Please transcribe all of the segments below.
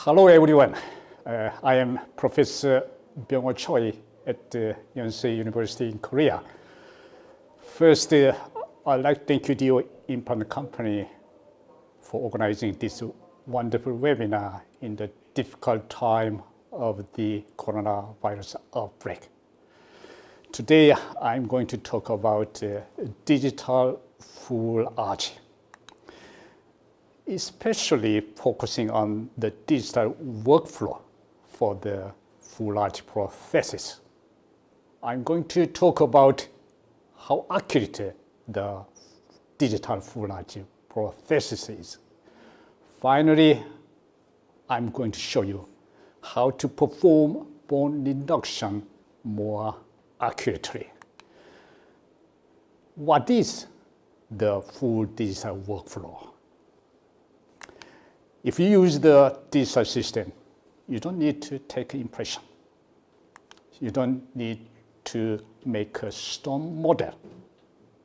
Hello everyone. I am Professor Byung-ho Choi at Yonsei University in Korea. First, I'd like to thank you to your implant company for organizing this wonderful webinar in the difficult time of the coronavirus outbreak. Today, I'm going to talk about digital full arch, especially focusing on the digital workflow for the full arch prosthesis. I'm going to talk about how accurate the digital full arch prosthesis is. Finally, I'm going to show you how to perform bone reduction more accurately. What is the full digital workflow? If you use the digital system, you don't need to take impression. You don't need to make a stone model.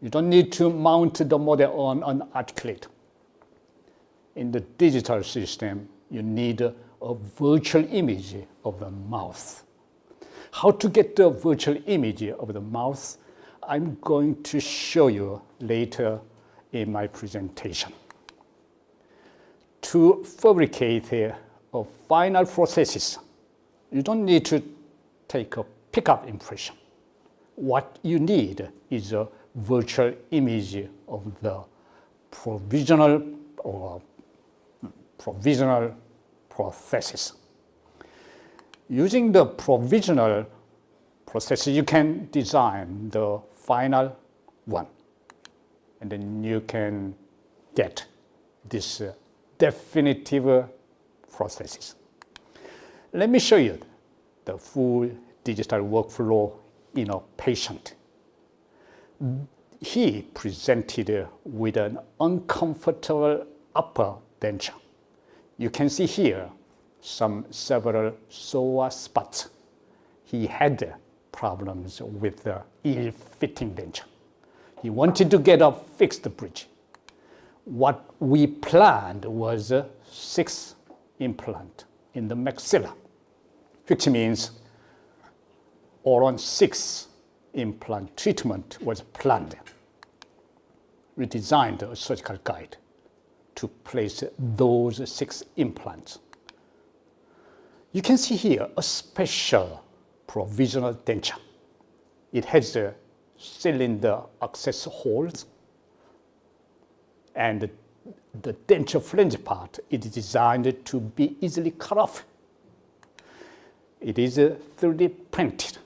You don't need to mount the model on an articulate. In the digital system, you need a virtual image of the mouth. How to get the virtual image of the mouth, I'm going to show you later in my presentation. To fabricate a final prosthesis, you don't need to take a pickup impression. What you need is a virtual image of the provisional prosthesis. Using the provisional prosthesis, you can design the final one, and then you can get this definitive prosthesis. Let me show you the full digital workflow in a patient. He presented with an uncomfortable upper denture. You can see here several sore spots. He had problems with the ill-fitting denture. He wanted to get a fixed bridge. What we planned was 6 implants in the maxilla, which means around 6 implant treatment was planned. We designed a surgical guide to place those 6 implants. You can see here a special provisional denture. It has a cylinder access holes, and the denture flange part is designed to be easily cut off. It is 3D printed.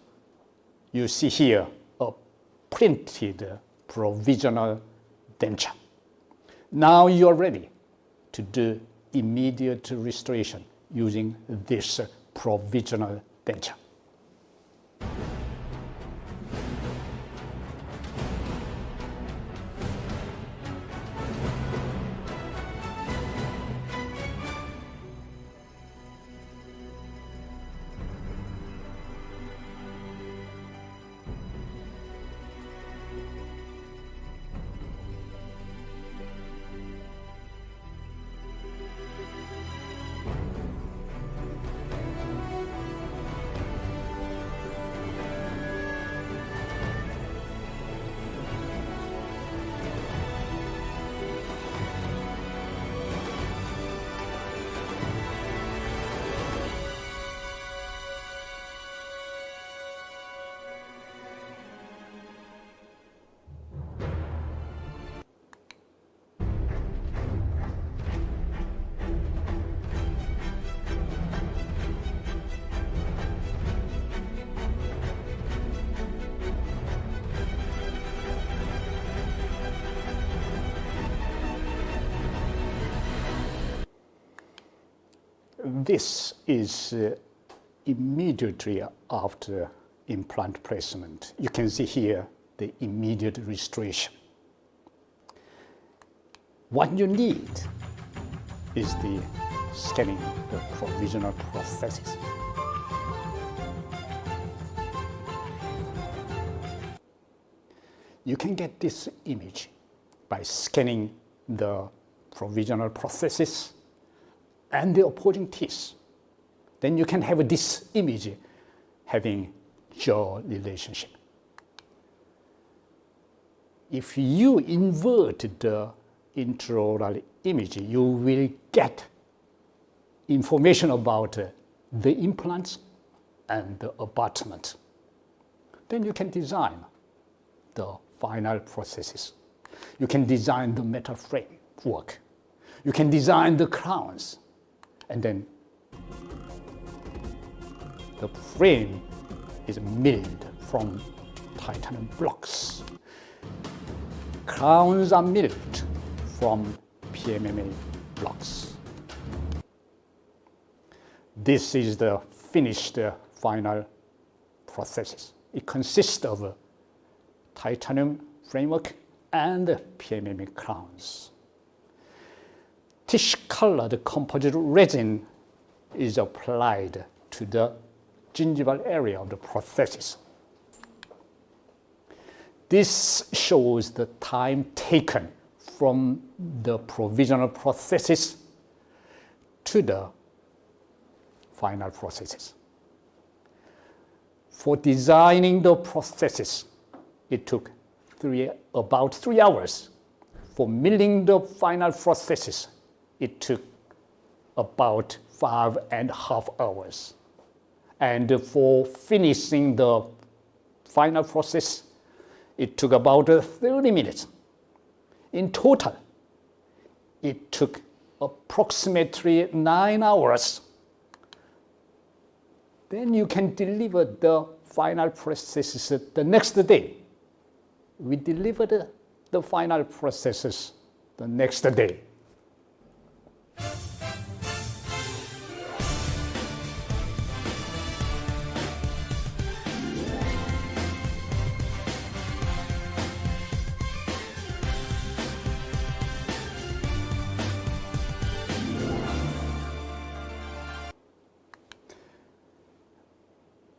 You see here a printed provisional denture. Now you are ready to do immediate restoration using this provisional denture. This is immediately after implant placement. You can see here the immediate restoration. What you need is the scanning the provisional prosthesis. You can get this image by scanning the provisional prosthesis and the opposing teeth then you can have this image having jaw relationship. If you invert the intraoral image, you will get information about the implants and the abutment. Then you can design the final processes. You can design the metal framework. You can design the crowns. And then the frame is milled from titanium blocks. Crowns are milled from PMMA blocks. This is the finished final processes. It consists of a titanium framework and PMMA crowns. Tissue-colored composite resin is applied to the gingival area of the prosthesis. This shows the time taken from the provisional prosthesis to the final prosthesis. For designing the prosthesis, it took about 3 hours. For milling the final prosthesis, it took about 5.5 hours. And for finishing the final process, it took about 30 minutes. In total, it took approximately 9 hours. Then you can deliver the final processes the next day. We delivered the final processes the next day.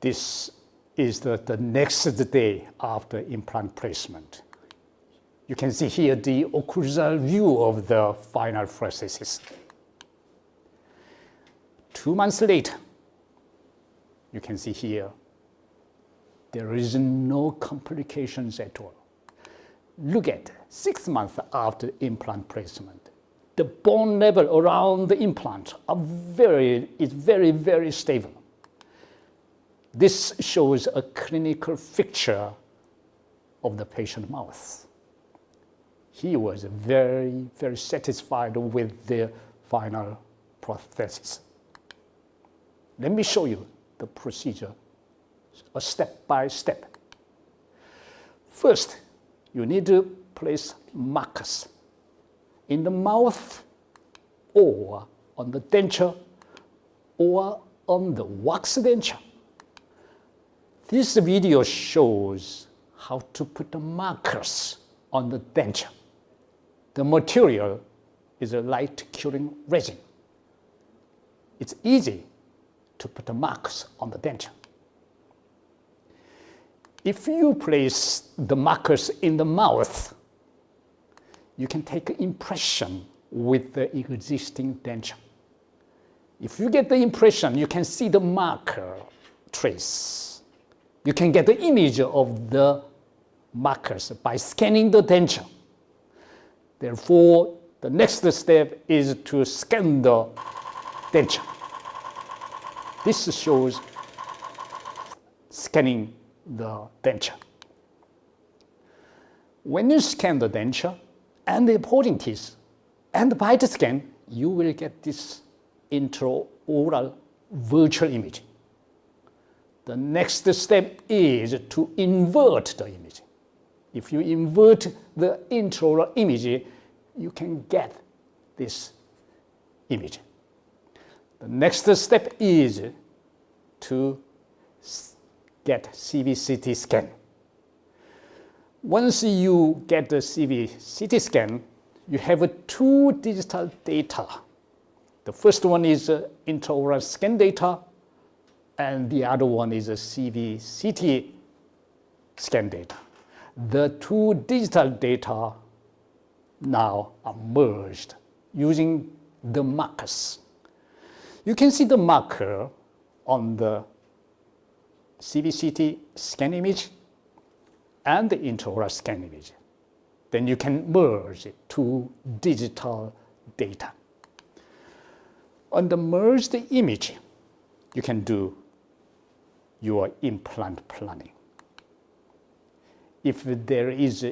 This is the next day after implant placement. You can see here the occlusal view of the final prosthesis. 2 months later, you can see here, there is no complications at all. Look at 6 months after implant placement. The bone level around the implant is very, very stable. This shows a clinical picture of the patient mouth. He was very, very satisfied with the final prosthesis. Let me show you the procedure, a step by step. First, you need to place markers in the mouth or on the denture or on the wax denture. This video shows how to put the markers on the denture. The material is a light curing resin. It's easy to put the markers on the denture. If you place the markers in the mouth, you can take an impression with the existing denture. If you get the impression, you can see the marker trace. You can get the image of the markers by scanning the denture. Therefore, the next step is to scan the denture. This shows scanning the denture. When you scan the denture and the opposing teeth and the bite scan, you will get this intraoral virtual image. The next step is to invert the image. If you invert the intraoral image, you can get this image. The next step is to get CBCT scan. Once you get the CBCT scan, you have 2 digital data. The first one is intraoral scan data, and the other one is a CBCT scan data. The 2 digital data now are merged using the markers. You can see the marker on the CBCT scan image and the intraoral scan image. Then you can merge two digital data. On the merged image, you can do your implant planning. If there is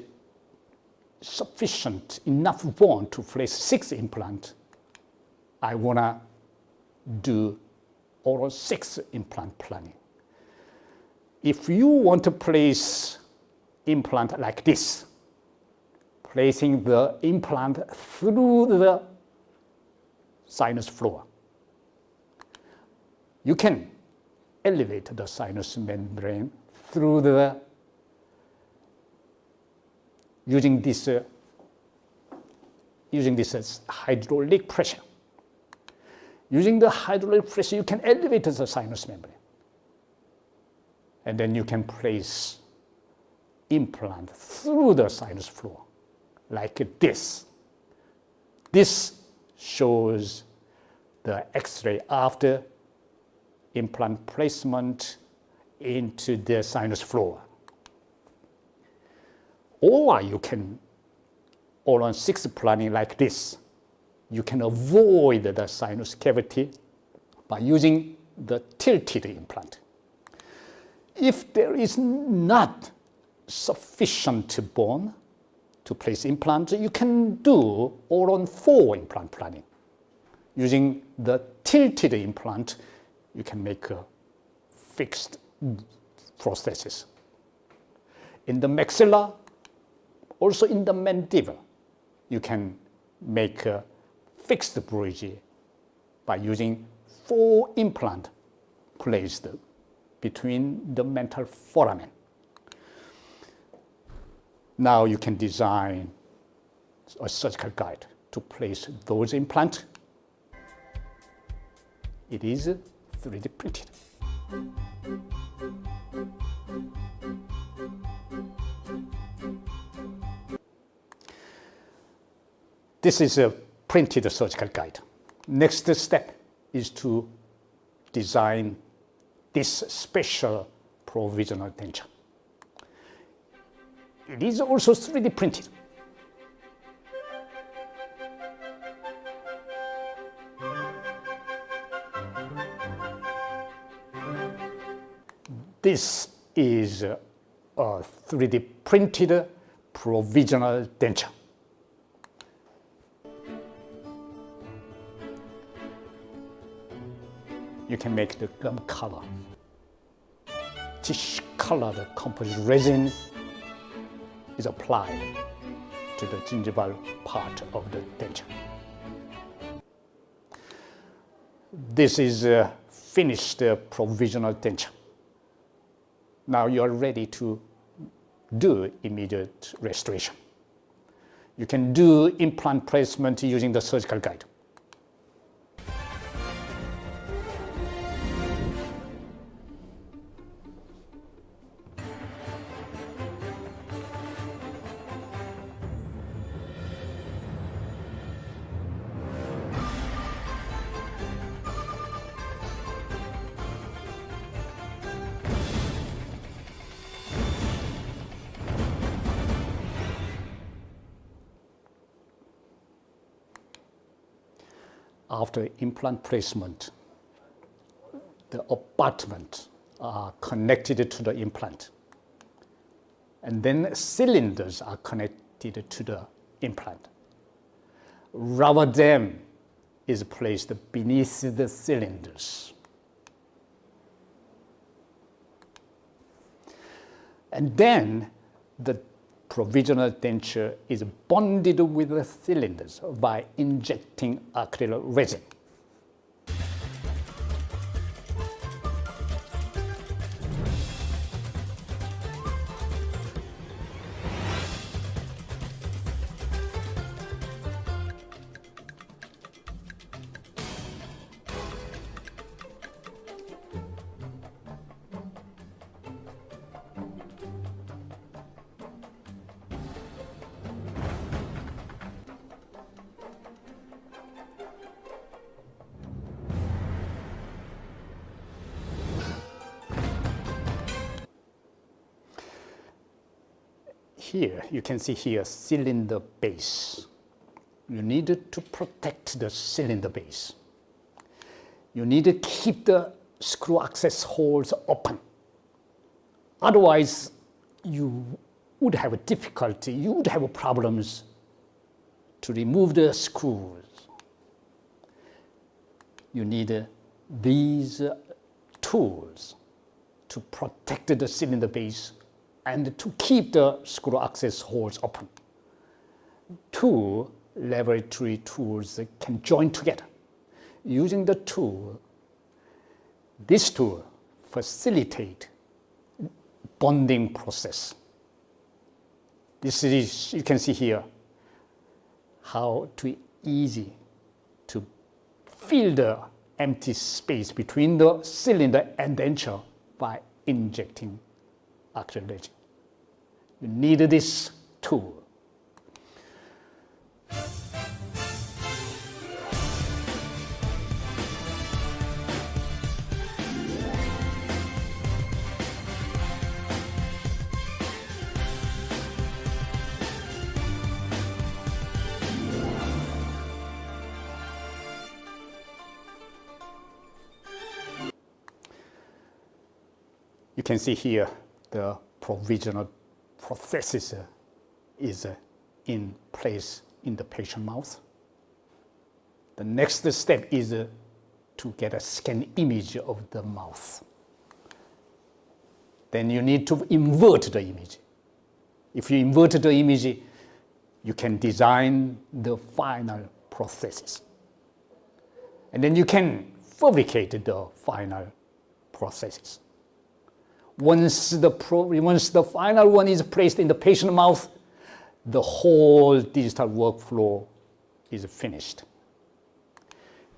sufficient enough bone to place 6 implants, I want to do all 6 implant planning. If you want to place implant like this, placing the implant through the sinus floor, you can elevate the sinus membrane through the using this hydraulic pressure. Using the hydraulic pressure, you can elevate the sinus membrane. And then you can place implant through the sinus floor, like this. This shows the X-ray after implant placement into the sinus floor. Or you can, all on 6 planning like this, you can avoid the sinus cavity by using the tilted implant. If there is not sufficient bone to place implant, you can do all on 4 implant planning. Using the tilted implant, you can make a fixed prosthesis. In the maxilla, also in the mandible, you can make a fixed bridge by using 4 implants placed between the mental foramen. Now you can design a surgical guide to place those implants. It is 3D printed. This is a printed surgical guide. Next step is to design this special provisional denture. It is also 3D printed. This is a 3D printed provisional denture. You can make the gum color. This colored composite resin is applied to the gingival part of the denture. This is a finished provisional denture. Now you are ready to do immediate restoration. You can do implant placement using the surgical guide. After implant placement, the abutments are connected to the implant. And then cylinders are connected to the implant. Rubber dam is placed beneath the cylinders. And then the provisional denture is bonded with the cylinders by injecting acrylic resin. Here, you can see here cylinder base. You need to protect the cylinder base. You need to keep the screw access holes open. Otherwise, you would have a difficulty, you would have problems to remove the screws. You need these tools to protect the cylinder base and to keep the screw access holes open. Two laboratory tools can join together. Using the tool, this tool facilitates bonding process. This is, you can see here, how to easy to fill the empty space between the cylinder and denture by injecting acrylic resin. You need this tool. You can see here the provisional prosthesis is in place in the patient mouth. The next step is to get a scan image of the mouth. Then you need to invert the image. If you invert the image, you can design the final prosthesis. And then you can fabricate the final prosthesis. Once the final one is placed in the patient mouth, the whole digital workflow is finished.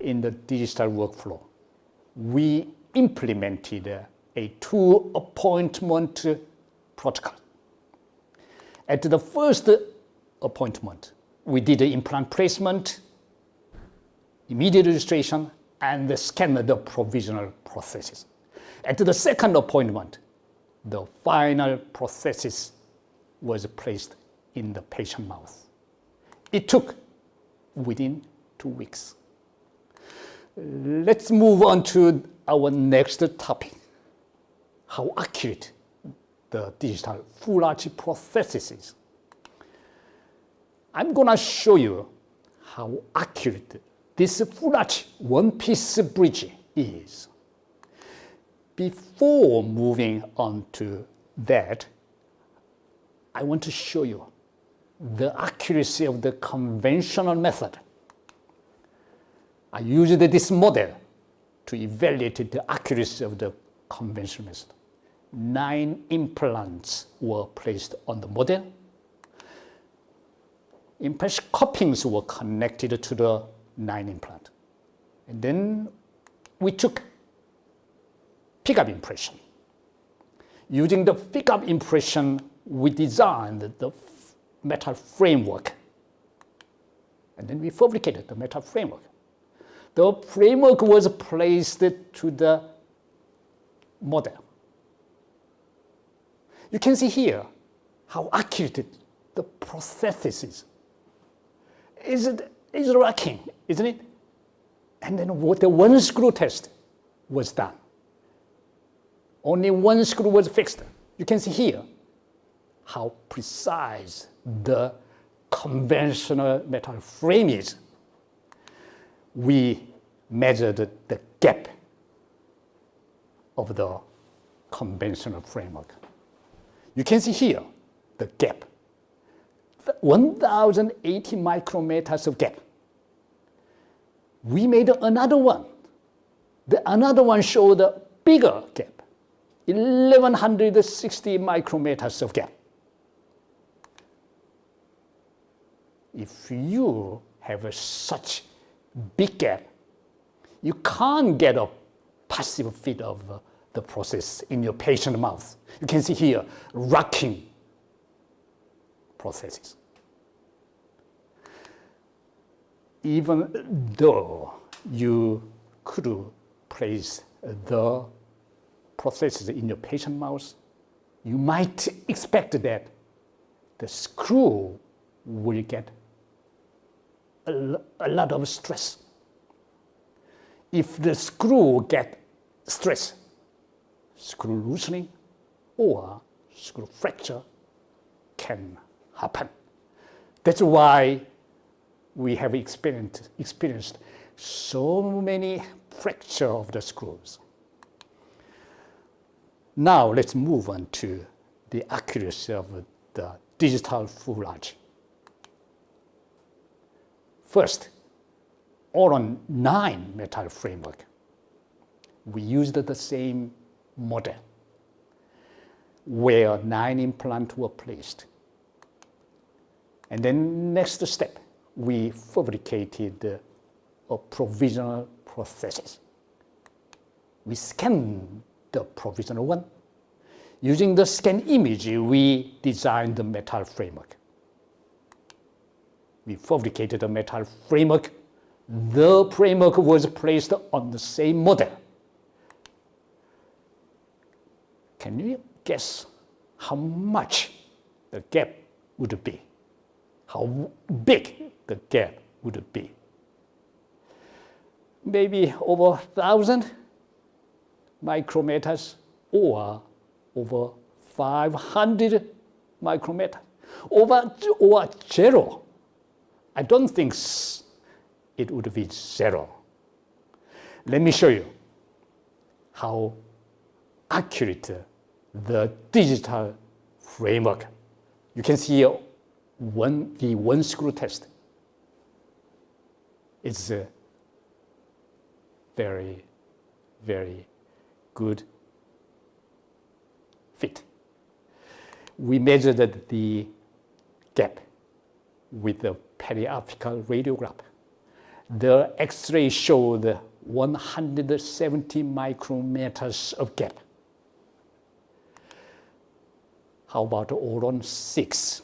In the digital workflow, we implemented a 2-appointment protocol. At the first appointment, we did the implant placement, immediate registration, and scanned the provisional prosthesis. At the second appointment, the final prosthesis was placed in the patient mouth. It took within 2 weeks. Let's move on to our next topic, how accurate the digital full arch prosthesis is. I'm going to show you how accurate this full arch one-piece bridge is. Before moving on to that, I want to show you the accuracy of the conventional method. I used this model to evaluate the accuracy of the conventional method. 9 implants were placed on the model. Impression cuppings were connected to the 9 implant. And then we took pickup impression. Using the pickup impression, we designed the metal framework. And then we fabricated the metal framework. The framework was placed to the model. You can see here how accurate the prosthesis is. It's rocking, isn't it? And then the one screw test was done. Only one screw was fixed. You can see here how precise the conventional metal frame is. We measured the gap of the conventional framework. You can see here the gap, 1,080 micrometers of gap. We made another one. Another one showed a bigger gap, 1,160 micrometers of gap. If you have such big gap, you can't get a passive fit of the process in your patient mouth. You can see here, rocking processes. Even though you could place the prosthesis in your patient mouth, you might expect that the screw will get a lot of stress. If the screw gets stress, screw loosening or screw fracture can happen. That's why we have experienced so many fractures of the screws. Now let's move on to the accuracy of the digital fuselage. First, Oron 9 metal framework. We used the same model where 9 implants were placed. And then next step, we fabricated a provisional prosthesis. We scanned the provisional one. Using the scan image, we designed the metal framework. We fabricated the metal framework. The framework was placed on the same model. Can you guess how much the gap would be? How big the gap would be? Maybe over 1,000 micrometers or over 500 micrometers, or zero. I don't think it would be zero. Let me show you how accurate the digital framework. You can see the one screw test. It's a very, very good fit. We measured the gap with the periapical radiograph. The X-ray showed 170 micrometers of gap. How about Oron 6?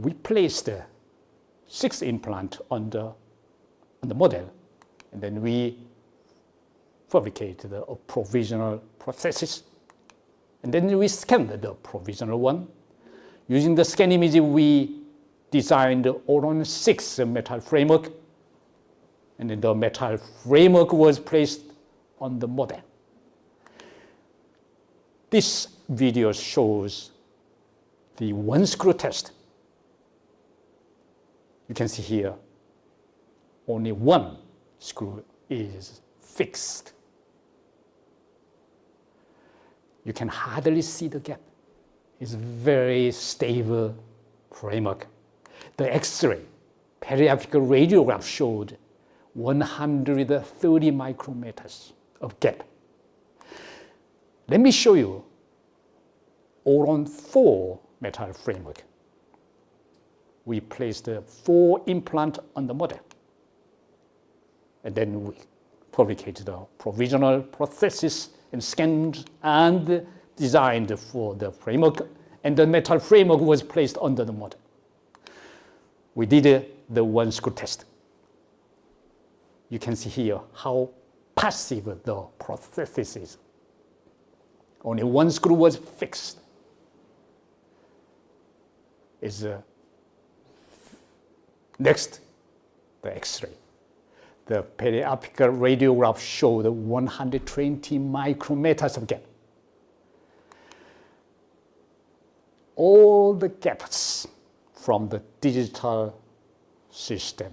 We placed 6 implants on the model, and then we fabricated a provisional prosthesis. And then we scanned the provisional one. Using the scan image, we designed the Oron 6 metal framework, and then the metal framework was placed on the model. This video shows the one screw test. You can see here, only one screw is fixed. You can hardly see the gap. It's a very stable framework. The X-ray periapical radiograph showed 130 micrometers of gap. Let me show you Oron 4 metal framework. We placed 4 implants on the model, and then we fabricated a provisional prosthesis and scanned and designed for the framework, and the metal framework was placed under the model. We did the one screw test. You can see here how passive the prosthesis is. Only one screw was fixed. Next, the X-ray. The periapical radiograph showed 120 micrometers of gap. All the gaps from the digital system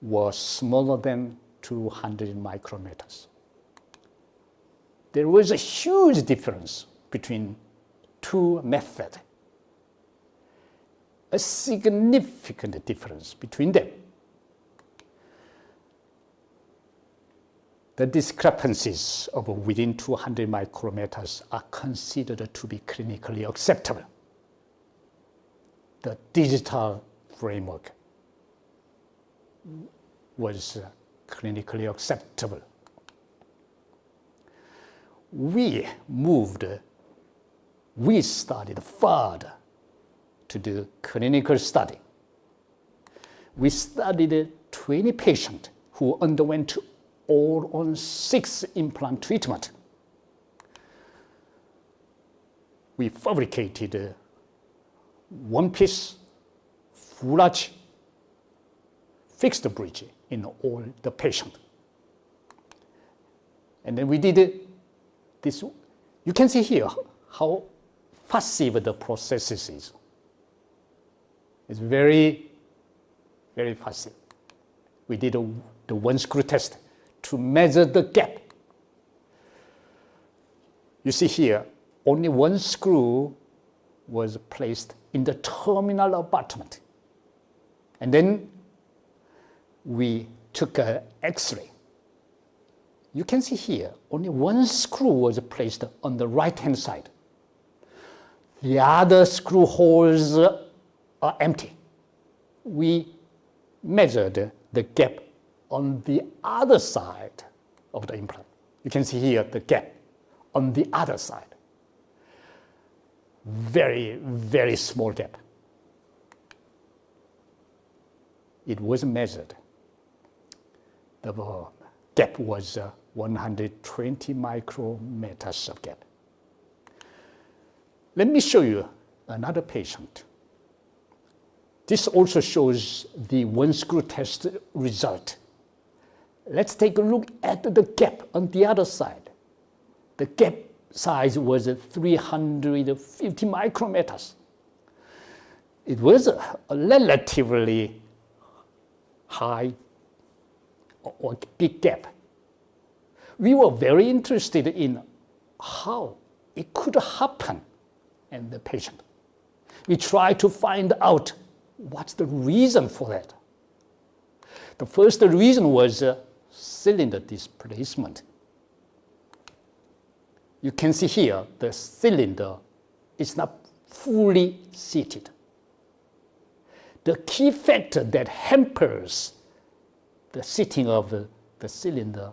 were smaller than 200 micrometers. There was a huge difference between two methods, a significant difference between them. The discrepancies of within 200 micrometers are considered to be clinically acceptable. The digital framework was clinically acceptable. We studied further to do clinical study. We studied 20 patients who underwent Oron 6 implant treatment. we fabricated one-piece full arch fixed bridge in all the patients. And then we did this. You can see here how passive the process is. It's very, very passive. We did the one screw test to measure the gap. You see here, only one screw was placed in the terminal abutment. And then we took an X-ray. You can see here, only one screw was placed on the right-hand side. The other screw holes are empty. We measured the gap on the other side of the implant. You can see here the gap on the other side. Very, very small gap. It was measured. The gap was 120 micrometers of gap. Let me show you another patient. This also shows the one screw test result. Let's take a look at the gap on the other side. The gap size was 350 micrometers. It was a relatively high or big gap. We were very interested in how it could happen in the patient. We tried to find out what's the reason for that. The first reason was cylinder displacement. You can see here the cylinder is not fully seated. The key factor that hampers the seating of the cylinder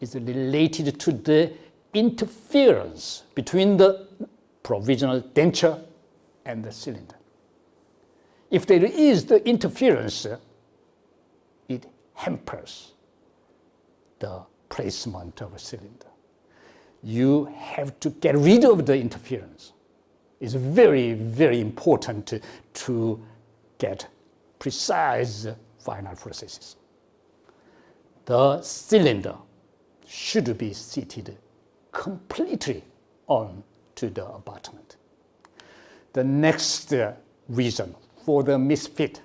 is related to the interference between the provisional denture and the cylinder. If there is the interference, it hampers the placement of a cylinder. You have to get rid of the interference. It's very, very important to get precise final processes. The cylinder should be seated completely onto the abutment. The next reason for the misfit,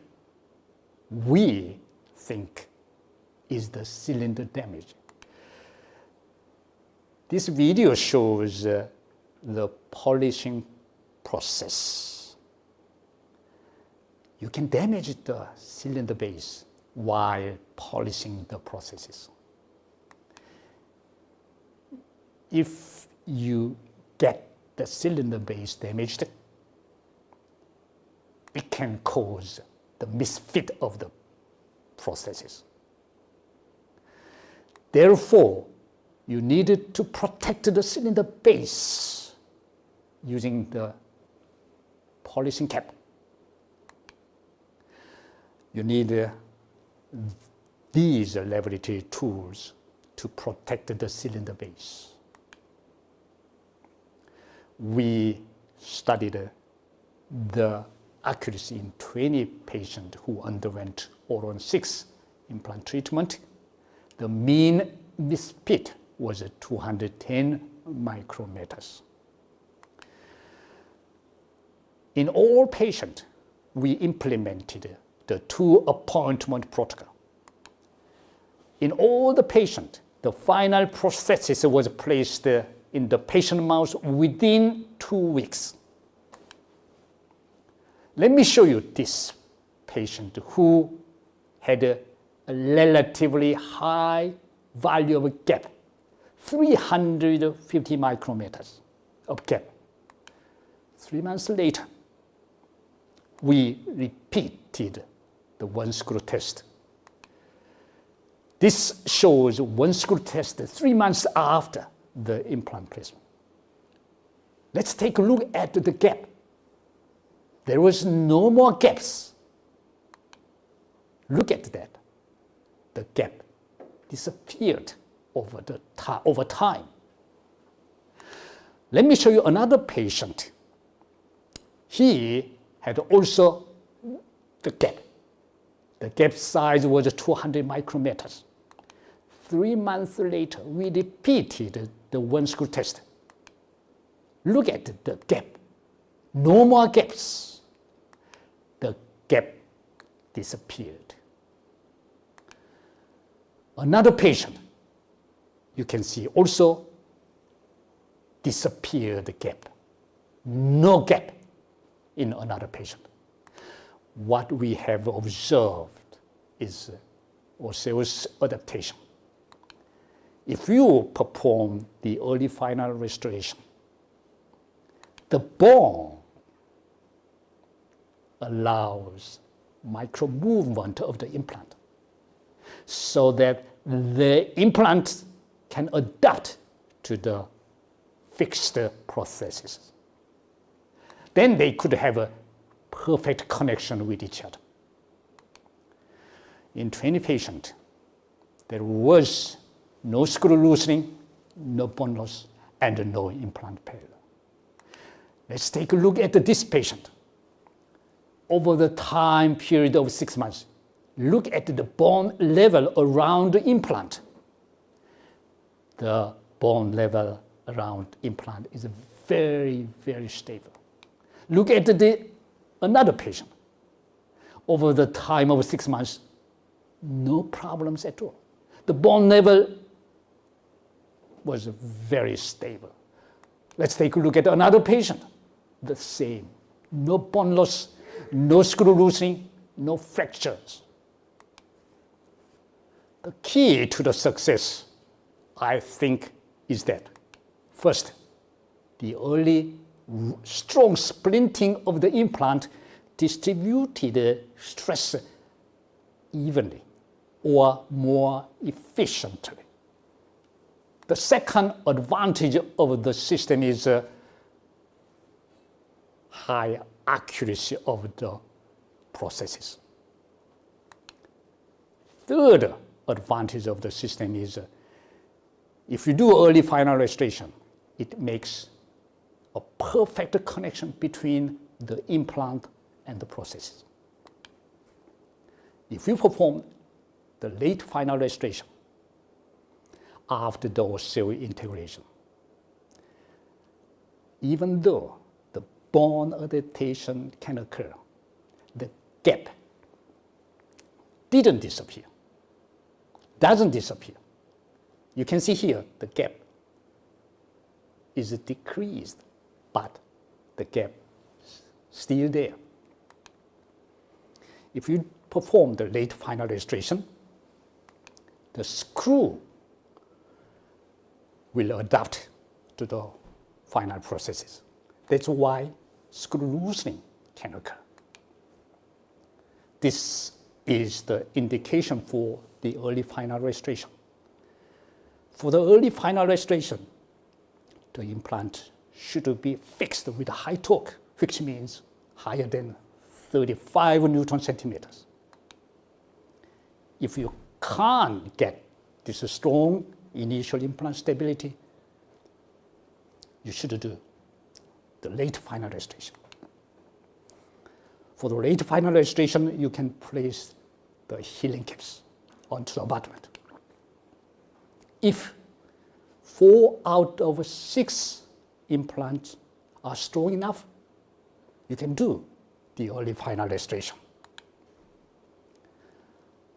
we think, is the cylinder damage. This video shows the polishing process. You can damage the cylinder base while polishing the processes. If you get the cylinder base damaged, it can cause the misfit of the processes. Therefore, you need to protect the cylinder base using the polishing cap. You need these laboratory tools to protect the cylinder base. We studied the accuracy in 20 patients who underwent Oron 6 implant treatment. The mean misfit was 210 micrometers. In all patients, we implemented the 2-appointment protocol. In all the patients, the final prosthesis was placed in the patient mouth within 2 weeks. Let me show you this patient who had a relatively high value of gap, 350 micrometers of gap. 3 months later, we repeated the one screw test. This shows one screw test 3 months after the implant placement. Let's take a look at the gap. There was no more gaps. Look at that. The gap disappeared over time. Let me show you another patient He had also the gap. The gap size was 200 micrometers. 3 months later, we repeated the one screw test. Look at the gap. No more gaps. The gap disappeared. Another patient, you can see also disappeared the gap. No gap in another patient. What we have observed is osseous adaptation. If you perform the early final restoration, the bone allows micro movement of the implant so that the implant can adapt to the fixed prosthesis. Then they could have a perfect connection with each other. In 20 patients, there was no screw loosening, no bone loss, and no implant failure. Let's take a look at this patient. Over the time period of 6 months, look at the bone level around the implant. The bone level around implant is very, very stable. Look at another patient. Over the time of 6 months, no problems at all. The bone level was very stable. Let's take a look at another patient. The same. No bone loss, no screw loosening, no fractures. The key to the success, I think, is that first, the early strong splinting of the implant distributed stress evenly or more efficiently. The second advantage of the system is high accuracy of the processes. Third advantage of the system is if you do early final restoration, it makes a perfect connection between the implant and the prosthesis. If you perform the late final restoration after the osseous integration, even though the bone adaptation can occur, the gap doesn't disappear. You can see here the gap is decreased, but the gap is still there. If you perform the late final restoration, the screw will adapt to the final processes. That's why screw loosening can occur. This is the indication for the early final restoration. For the early final restoration, the implant should be fixed with a high torque, which means higher than 35 Newton centimeters. If you can't get this strong initial implant stability, you should do the late final restoration. For the late final restoration, you can place the healing caps onto the abutment. If 4 out of 6 implants are strong enough, you can do the early final restoration.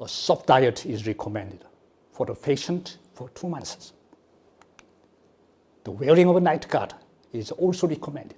A soft diet is recommended for the patient for 2 months. The wearing of a night guard is also recommended.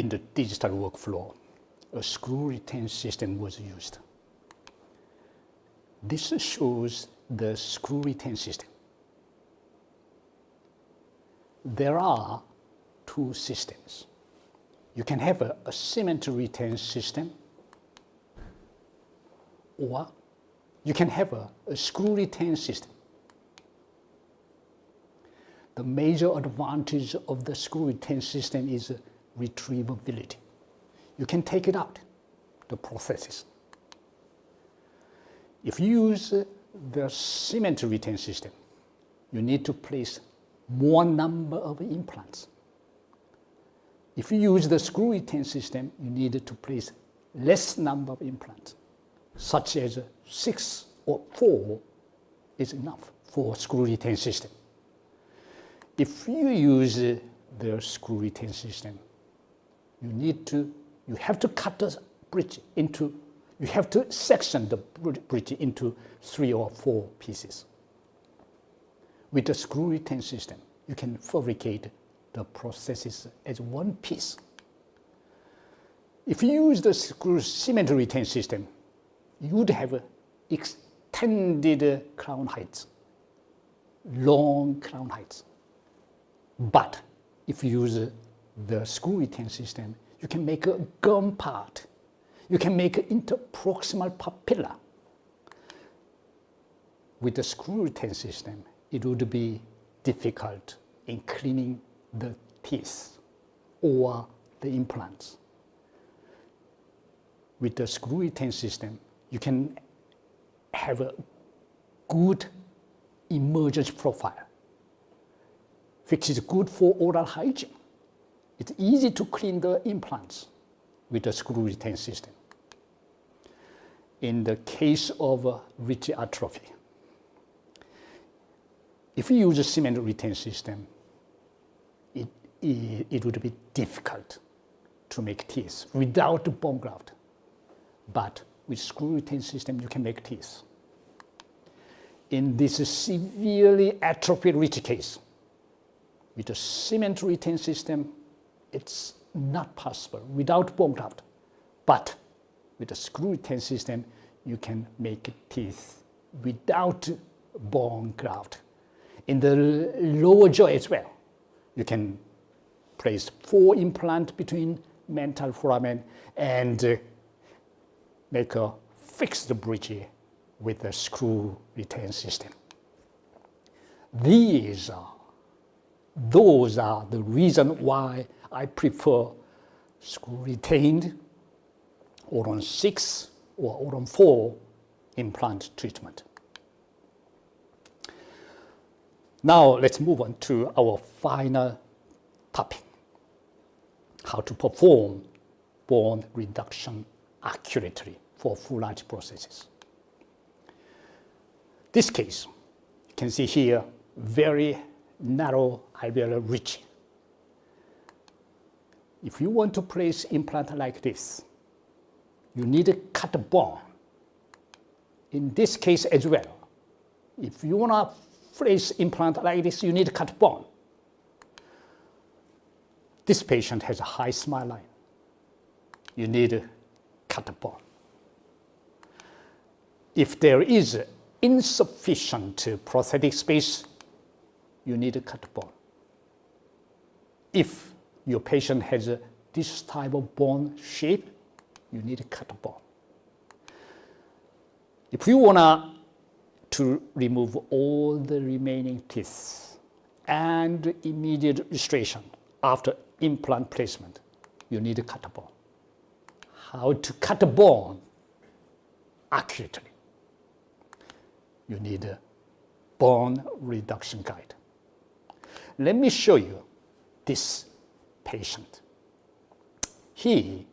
in the digital workflow, a screw retain system was used. This shows the screw retain system. There are two systems. You can have a cement retain system, or you can have a screw retain system. The major advantage of the screw retain system is retrievability. You can take it out, the prosthesis. If you use the cement retain system, you need to place more number of implants. If you use the screw retain system, you need to place less number of implants, such as 6 or 4 is enough for screw retain system. If you use the screw retain system, you have to cut the bridge into, you have to section the bridge into 3 or 4 pieces. With the screw retain system, you can fabricate the prosthesis as one piece. If you use the screw cement retain system, you would have extended crown heights, long crown heights. But if you use the screw retain system, you can make a gum part. You can make an interproximal papilla. With the screw retain system, it would be difficult in cleaning the teeth or the implants. With the screw retain system, you can have a good emergence profile, which is good for oral hygiene. It's easy to clean the implants with the screw retain system. In the case of ridge atrophy, if you use a cement retain system, it would be difficult to make teeth without the bone graft. But with screw retain system, you can make teeth. In this severely atrophied ridge case, with the cement retain system, it's not possible without bone graft. But with the screw retain system, you can make teeth without bone graft. In the lower jaw as well, you can place 4 implants between mental foramen and make a fixed bridge with the screw retain system. Those are the reasons why I prefer screw retained Oron 6 or Oron 4 implant treatment. Now let's move on to our final topic, how to perform bone reduction accurately for full arch prosthesis. This case, you can see here, very narrow alveolar ridge. If you want to place implant like this, you need to cut the bone. In this case as well, if you want to place implant like this, you need to cut bone. This patient has a high smile line. You need to cut the bone. If there is insufficient prosthetic space, you need to cut the bone. If your patient has this type of bone shape, you need to cut the bone. If you want to remove all the remaining teeth and immediate restoration after implant placement, you need to cut the bone. How to cut the bone accurately? You need a bone reduction guide. Let me show you this patient. He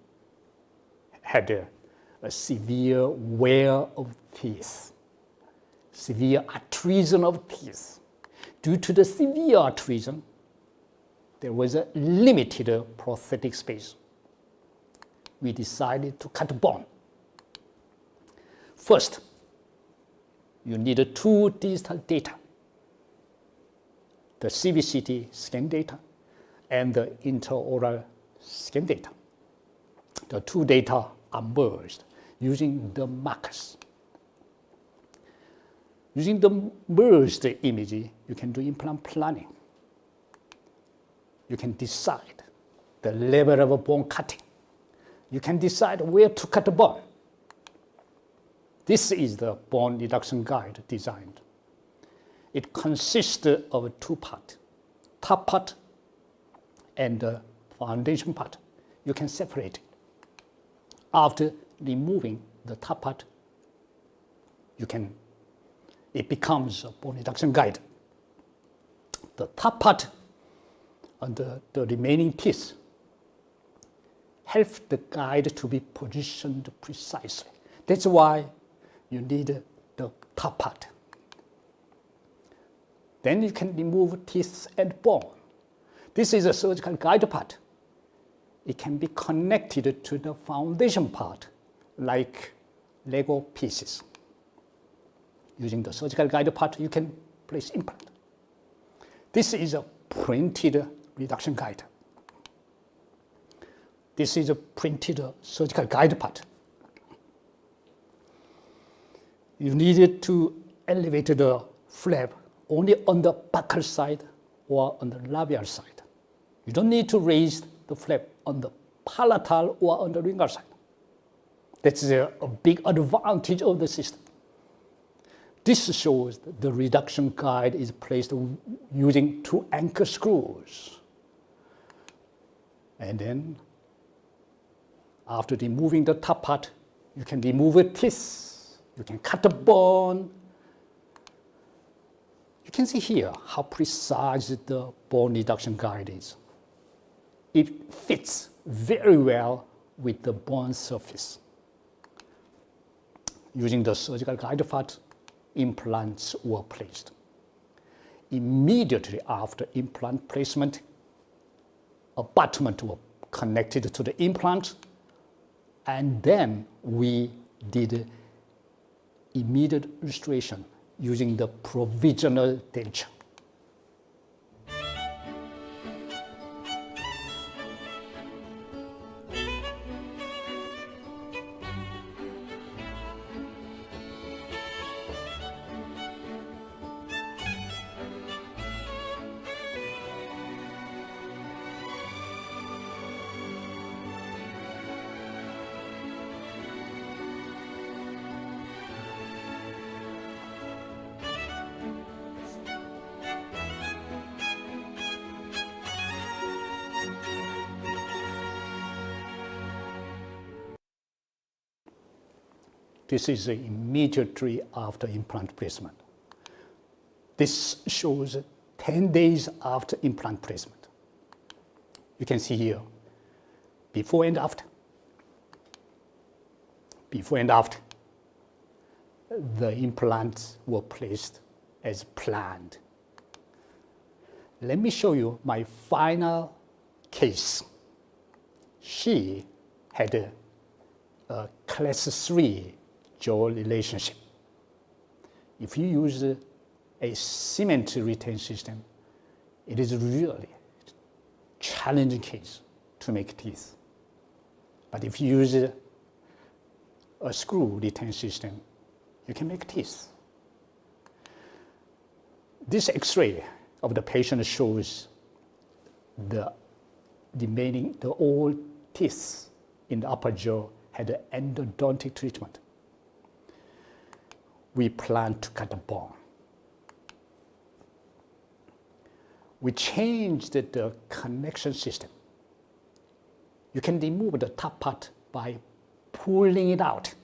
had a severe wear of teeth, severe artresion of teeth. Due to the severe artresion, there was a limited prosthetic space. We decided to cut bone. First, you need 2 digital data, the CBCT scan data and the intraoral scan data. The two data are merged using the markers. Using the merged image, you can do implant planning. You can decide the level of bone cutting. You can decide where to cut the bone. This is the bone reduction guide designed. It consists of two parts, top part and the foundation part. You can separate it. After removing the top part, it becomes a bone reduction guide. The top part and the remaining teeth help the guide to be positioned precisely. That's why you need the top part. Then you can remove teeth and bone. This is a surgical guide part. It can be connected to the foundation part like Lego pieces. Using the surgical guide part, you can place implant. This is a printed reduction guide. This is a printed surgical guide part. You needed to elevate the flap only on the buccal side or on the labial side. You don't need to raise the flap on the palatal or on the lingual side. That's a big advantage of the system. This shows the reduction guide is placed using two anchor screws. And then, after removing the top part, you can remove a teeth, you can cut the bone. You can see here how precise the bone reduction guide is. It fits very well with the bone surface. Using the surgical guide part, implants were placed. Immediately after implant placement, abutment were connected to the implant, and then we did immediate restoration using the provisional denture. This is immediately after implant placement. This shows 10 days after implant placement. You can see here, before and after. Before and after, the implants were placed as planned. Let me show you my final case. She had a class 3 jaw relationship. If you use a cement retain system, it is really challenging case to make teeth. But if you use a screw retain system, you can make teeth. This X-ray of the patient shows the old teeth in the upper jaw had an endodontic treatment. We plan to cut the bone. We changed the connection system. You can remove the top part by pulling it out.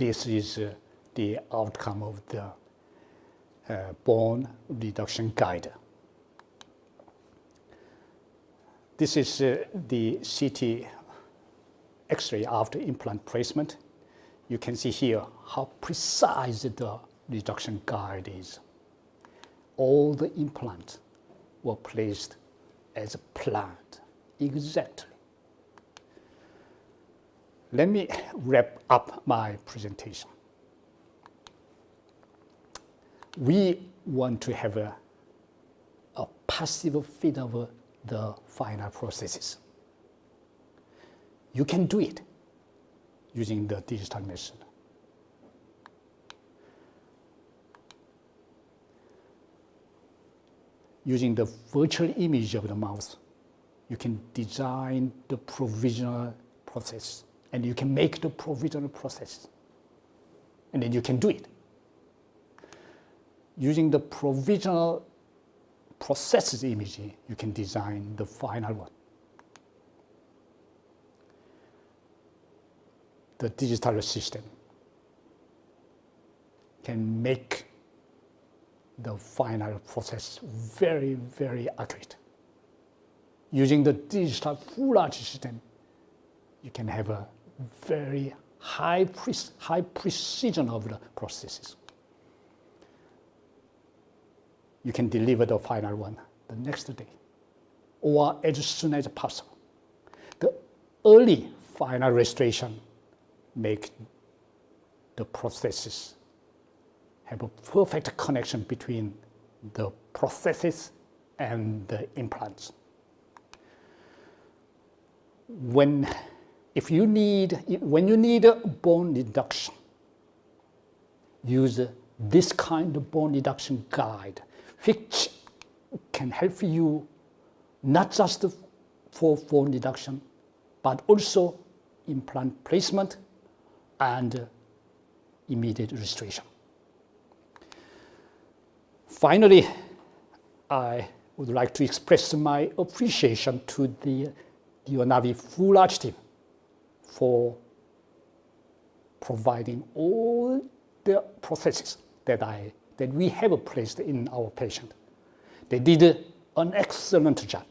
this is the outcome of the bone reduction guide. This is the CT X-ray after implant placement. You can see here how precise the reduction guide is. All the implants were placed as planned, exactly. Let me wrap up my presentation. We want to have a passive feed over the final processes. You can do it using the digital method. Using the virtual image of the mouth, you can design the provisional process, and you can make the provisional process, and then you can do it. Using the provisional processes image, you can design the final one. The digital system can make the final process very, very accurate. Using the digital full arch system, you can have a very high precision of the processes. You can deliver the final one the next day or as soon as possible. The early final restoration make the processes have a perfect connection between the processes and the implants. When you need a bone reduction, use this kind of bone reduction guide, which can help you not just for bone reduction, but also implant placement and immediate restoration. Finally, I would like to express my appreciation to the Dionavi Full Arch team for providing all the processes that we have placed in our patient. They did an excellent job.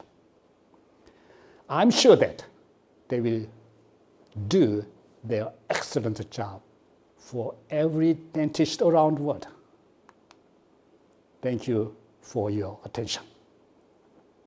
I'm sure that they will do their excellent job for every dentist around the world. Thank you for your attention.